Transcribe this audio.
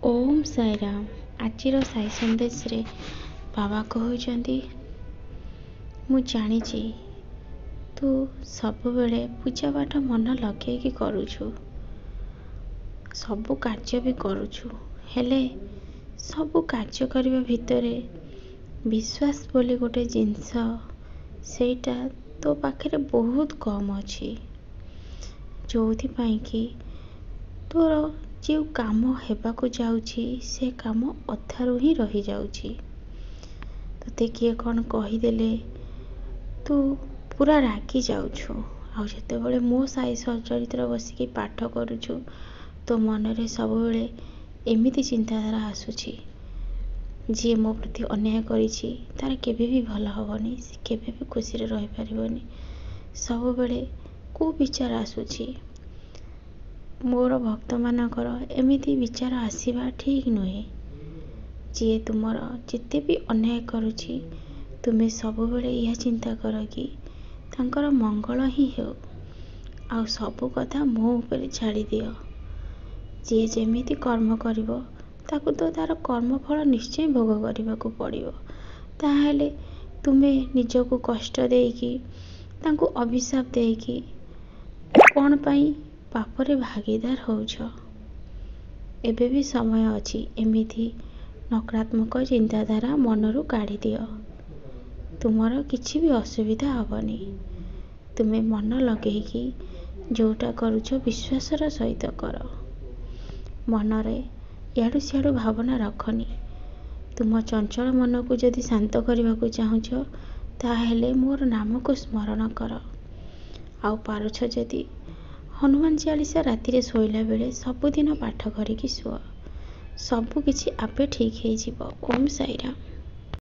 ओम साईराम। आजिर साई संदेश रे बाबा कहउचंदी, मु जानिछि तू सब बेले पूजा पाठ मन लगेकी करुछु, सबु कार्य भी करुछु, हेले सबु कार्य करबा भितरे विश्वास बोली गोटे जिंस सेटा तो पाखरे बहुत कम अछि, जोथि पाई कि तोर जो काम हेबाकु जाउछि से काम अधारु ही रही जाउछि। तते किए कौन कहीदेले तू पूरा रागी जाउछु। आ जेतेबेले मो साई सचरित्र बसिकी पाठ करुछु तो मनरे सबुबेले एमिति चिंताधारा आसुछि, जी मो प्रति अन्याय करिछि तार केबे भी भल हबनी, से केबे भी खुशी रे रहि परिबनी। सबुबेले को विचार आसुछि, मोर भक्त मानकर एमिति विचार आसीबा ठीक नुहे। जी तुमर जिते भी अन्याय करुछि तुमे सबुबेले यह चिंता कर कि तांकर मंगल ही हो, आ सबु कथा मो ऊपर छाड़ी दियो। जी जेमिति कर्म करिवो ताकु तो तार कर्म फल निश्चय भोग करबाकू पड़िवो। ताहेले तुमे निजको कष्ट देकी तांकु अभिशाप देकी कौन पाई पापरे भागीदार होउछ। एबे भी समय अछि, एमिति नकारात्मक चिंताधारा मनरू काढ़ी दियो। तुमर किछि भी असुविधा हबनी। तुमे मन लगेकी जोटा करुछ विश्वासर सहित कर। मनरे याडू सियाडू भावना रखनी। तुम चंचल मन को जदि शांत करने को चाहूछ ताहेले मोर नाम को स्मरण कर। आउ पारुछ जदि हनुमान चालीसा राति रे सोइला बेले सबुदिन पाठ करिकी सुଅ, सबु किछि आपे ठीक हे जिवो। ओम साईराम।